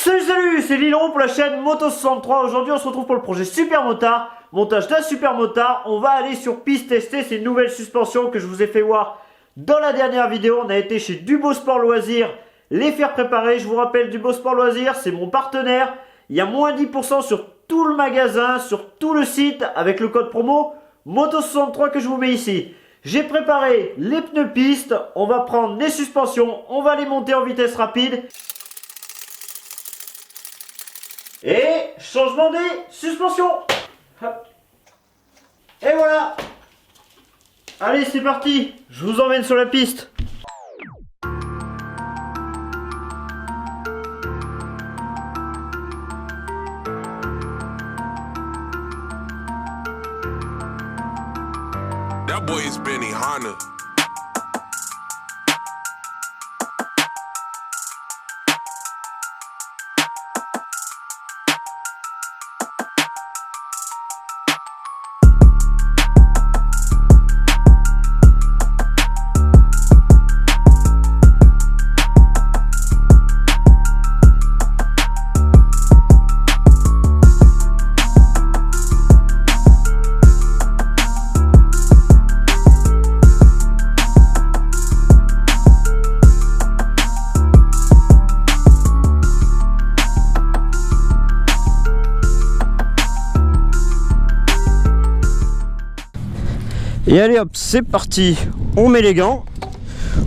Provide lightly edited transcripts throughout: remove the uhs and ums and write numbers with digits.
Salut, c'est Lilon pour la chaîne Moto63. Aujourd'hui on se retrouve pour le projet Super Motard. Montage d'un Super Motard. On va aller sur piste tester ces nouvelles suspensions que je vous ai fait voir dans la dernière vidéo. On a été chez Dubo Sport Loisirs les faire préparer. Je vous rappelle, Dubo Sport Loisirs, c'est mon partenaire. Il y a moins 10% sur tout le magasin, sur tout le site avec le code promo Moto63 que je vous mets ici. J'ai préparé les pneus piste. On va prendre les suspensions. On va les monter en vitesse rapide. Et changement des suspensions. Hop. Et voilà. Allez, c'est parti. Je vous emmène sur la piste. That boy is Benny Hanna. Et allez hop, c'est parti. On met les gants,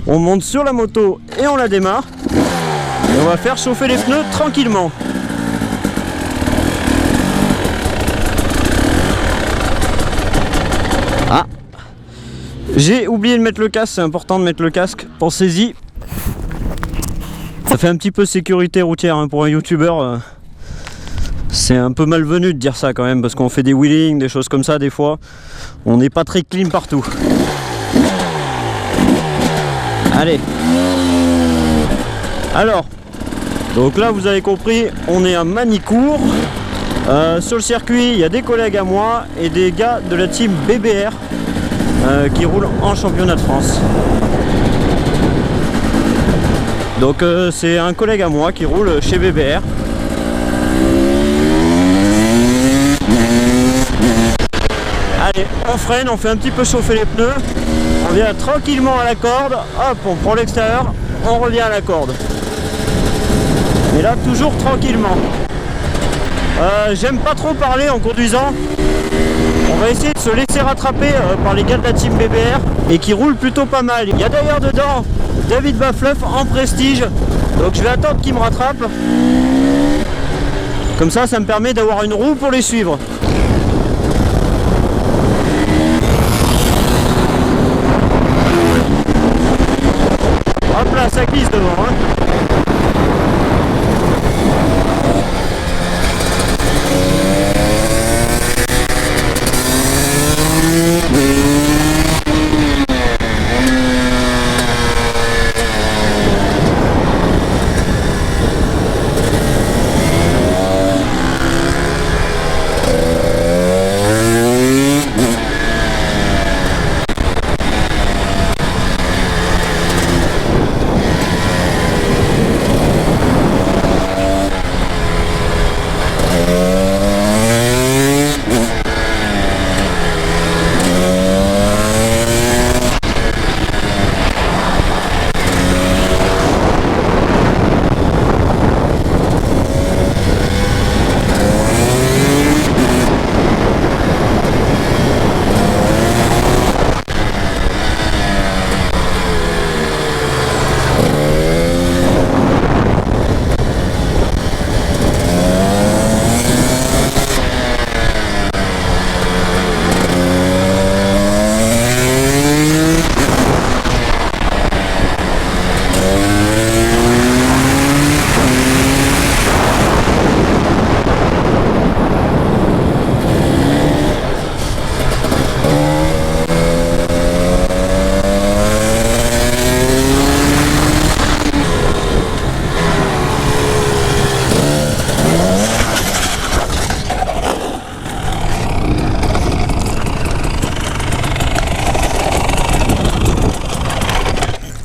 on monte sur la moto et on la démarre. Et on va faire chauffer les pneus tranquillement. Ah, j'ai oublié de mettre le casque, c'est important de mettre le casque, pensez-y. Ça fait un petit peu sécurité routière hein, pour un youtubeur. C'est un peu malvenu de dire ça quand même, parce qu'on fait des wheelings, des choses comme ça des fois. On n'est pas très clean partout. Allez. Alors, donc là vous avez compris, on est à Manicourt. Sur le circuit, il y a des collègues à moi et des gars de la team BBR qui roulent en championnat de France. Donc c'est un collègue à moi qui roule chez BBR. Allez, on freine, on fait un petit peu chauffer les pneus, on vient tranquillement à la corde, hop, on prend l'extérieur, on revient à la corde. Et là, toujours tranquillement. J'aime pas trop parler en conduisant. On va essayer de se laisser rattraper par les gars de la team BBR et qui roulent plutôt pas mal. Il y a d'ailleurs dedans David Bafleuf en prestige, donc je vais attendre qu'il me rattrape. Comme ça me permet d'avoir une roue pour les suivre. Hop là, ça glisse devant hein.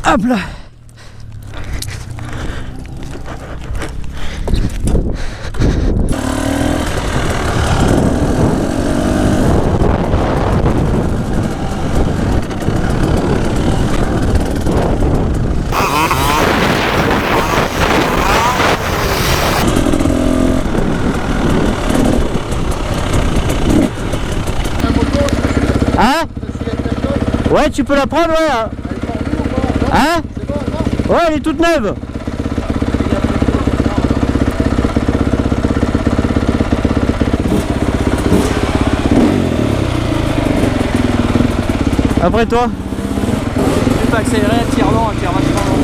Hop là. Ouais, tu peux la prendre, ouais. Hein? Ouais, elle est toute neuve. Après toi? Tu peux accélérer, elle tire lent, elle tire vachement lent.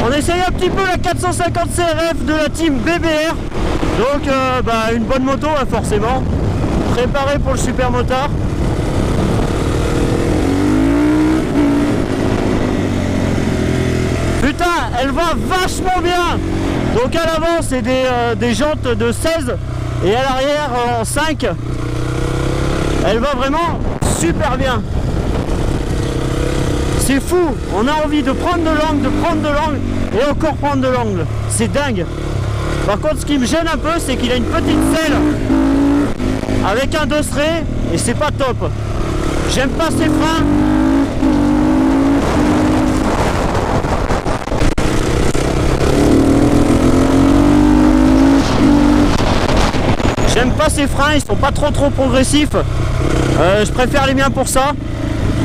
On essaye un petit peu la 450 CRF de la team BBR. Donc une bonne moto forcément. Préparée pour le super motard. Putain, elle va vachement bien. Donc à l'avant c'est des jantes de 16 et à l'arrière en 5. Elle va vraiment super bien. C'est fou, on a envie de prendre de l'angle, et encore prendre de l'angle. C'est dingue. Par contre, ce qui me gêne un peu, c'est qu'il a une petite selle avec un dosseret et c'est pas top. J'aime pas ses freins. J'aime pas ses freins, ils sont pas trop progressifs. Je préfère les miens pour ça.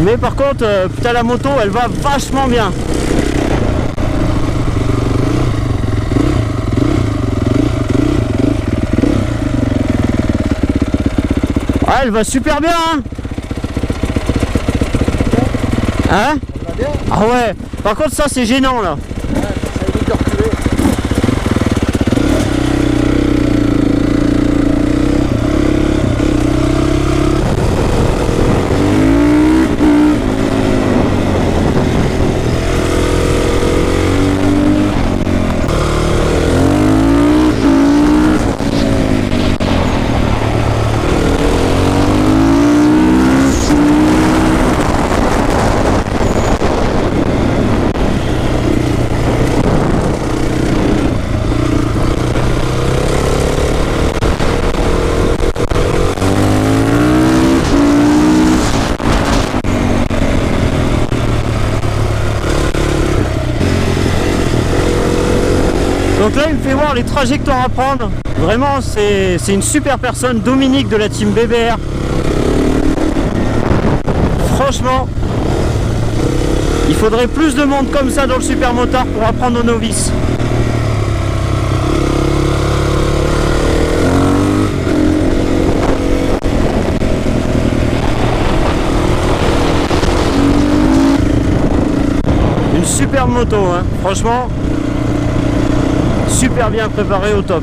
Mais par contre, putain, la moto, elle va vachement bien. Ouais, elle va super bien, hein. Hein? Ah ouais. Par contre, ça, c'est gênant, là. Ça évite de reculer. Donc là, il me fait voir les trajectoires à prendre. Vraiment, c'est une super personne, Dominique de la team BBR. Franchement, il faudrait plus de monde comme ça dans le super motard pour apprendre aux novices. Une superbe moto, hein. Franchement. Super bien préparé, au top.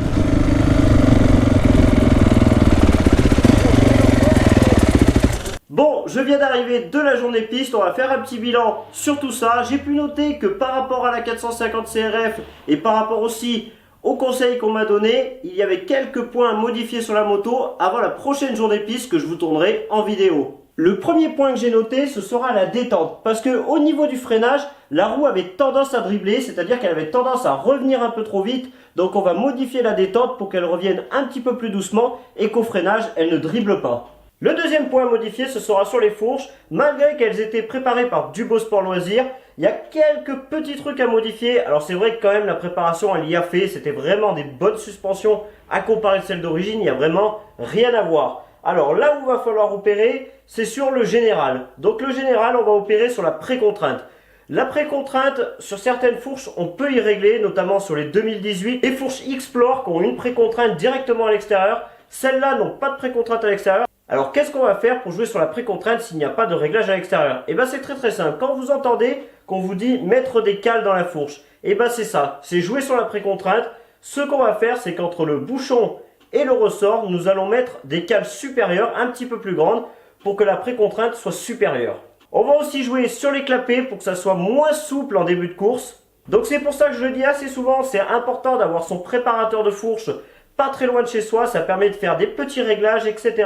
Bon, je viens d'arriver de la journée piste, on va faire un petit bilan sur tout ça. J'ai pu noter que par rapport à la 450 CRF et par rapport aussi aux conseils qu'on m'a donné, il y avait quelques points à modifier sur la moto avant la prochaine journée piste que je vous tournerai en vidéo. Le premier point que j'ai noté, ce sera la détente. Parce que au niveau du freinage, la roue avait tendance à dribbler, c'est-à-dire qu'elle avait tendance à revenir un peu trop vite. Donc on va modifier la détente pour qu'elle revienne un petit peu plus doucement et qu'au freinage, elle ne dribble pas. Le deuxième point à modifier, ce sera sur les fourches. Malgré qu'elles étaient préparées par Dubo Sport Loisirs, il y a quelques petits trucs à modifier. Alors c'est vrai que quand même la préparation, elle y a fait. C'était vraiment des bonnes suspensions à comparer de celles d'origine. Il n'y a vraiment rien à voir. Alors là où il va falloir opérer, c'est sur le général. Donc le général, on va opérer sur la précontrainte. La précontrainte, sur certaines fourches, on peut y régler, notamment sur les 2018. Les fourches Explore qui ont une précontrainte directement à l'extérieur. Celles-là n'ont pas de précontrainte à l'extérieur. Alors qu'est-ce qu'on va faire pour jouer sur la précontrainte s'il n'y a pas de réglage à l'extérieur? Et bien c'est très simple. Quand vous entendez qu'on vous dit mettre des cales dans la fourche, et bien c'est ça, c'est jouer sur la précontrainte. Ce qu'on va faire, c'est qu'entre le bouchon et le ressort, nous allons mettre des cales supérieures, un petit peu plus grandes, pour que la précontrainte soit supérieure. On va aussi jouer sur les clapets pour que ça soit moins souple en début de course. Donc c'est pour ça que je le dis assez souvent, c'est important d'avoir son préparateur de fourche pas très loin de chez soi. Ça permet de faire des petits réglages, etc.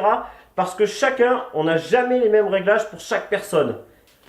Parce que chacun, on n'a jamais les mêmes réglages pour chaque personne.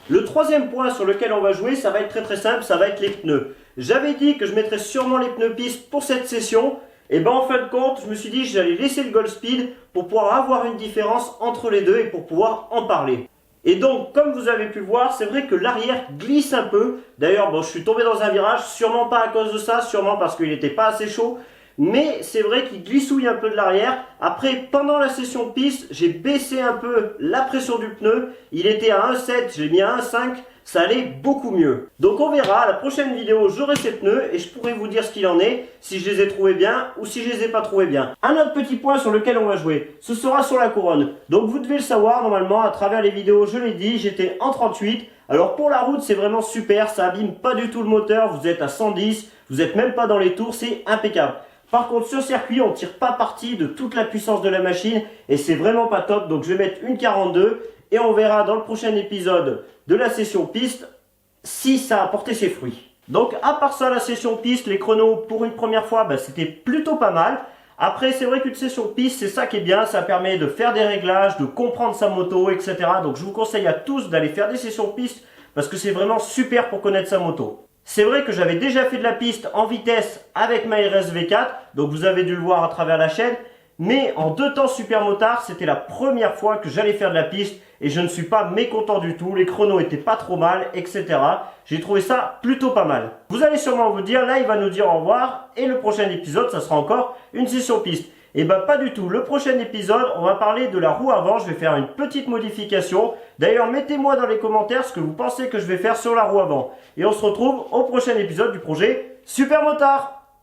Le troisième point sur lequel on va jouer, ça va être très simple, ça va être les pneus. J'avais dit que je mettrais sûrement les pneus piste pour cette session. Et ben en fin de compte, je me suis dit que j'allais laisser le Gold Speed pour pouvoir avoir une différence entre les deux et pour pouvoir en parler. Et donc, comme vous avez pu le voir, c'est vrai que l'arrière glisse un peu. D'ailleurs, bon, je suis tombé dans un virage, sûrement pas à cause de ça, sûrement parce qu'il n'était pas assez chaud. Mais c'est vrai qu'il glissouille un peu de l'arrière. Après, pendant la session piste, j'ai baissé un peu la pression du pneu. Il était à 1,7, j'ai mis à 1,5. Ça allait beaucoup mieux. Donc on verra, à la prochaine vidéo, j'aurai ces pneus et je pourrai vous dire ce qu'il en est, si je les ai trouvés bien ou si je les ai pas trouvés bien. Un autre petit point sur lequel on va jouer, ce sera sur la couronne. Donc vous devez le savoir, normalement, à travers les vidéos, je l'ai dit, j'étais en 38. Alors pour la route, c'est vraiment super, ça abîme pas du tout le moteur, vous êtes à 110, vous êtes même pas dans les tours, c'est impeccable. Par contre, sur circuit, on ne tire pas parti de toute la puissance de la machine et c'est vraiment pas top. Donc je vais mettre une 42 et on verra dans le prochain épisode de la session piste si ça a porté ses fruits. Donc à part ça, la session piste, les chronos pour une première fois, c'était plutôt pas mal. Après, c'est vrai qu'une session piste, c'est ça qui est bien, ça permet de faire des réglages, de comprendre sa moto, etc. Donc je vous conseille à tous d'aller faire des sessions piste parce que c'est vraiment super pour connaître sa moto. C'est vrai que j'avais déjà fait de la piste en vitesse avec ma RS V4, donc vous avez dû le voir à travers la chaîne. Mais en 2 temps super motard, c'était la première fois que j'allais faire de la piste et je ne suis pas mécontent du tout. Les chronos étaient pas trop mal, etc. J'ai trouvé ça plutôt pas mal. Vous allez sûrement vous dire, là il va nous dire au revoir et le prochain épisode, ça sera encore une session piste. Et pas du tout. Le prochain épisode, on va parler de la roue avant. Je vais faire une petite modification. D'ailleurs, mettez-moi dans les commentaires ce que vous pensez que je vais faire sur la roue avant. Et on se retrouve au prochain épisode du projet Super Motard.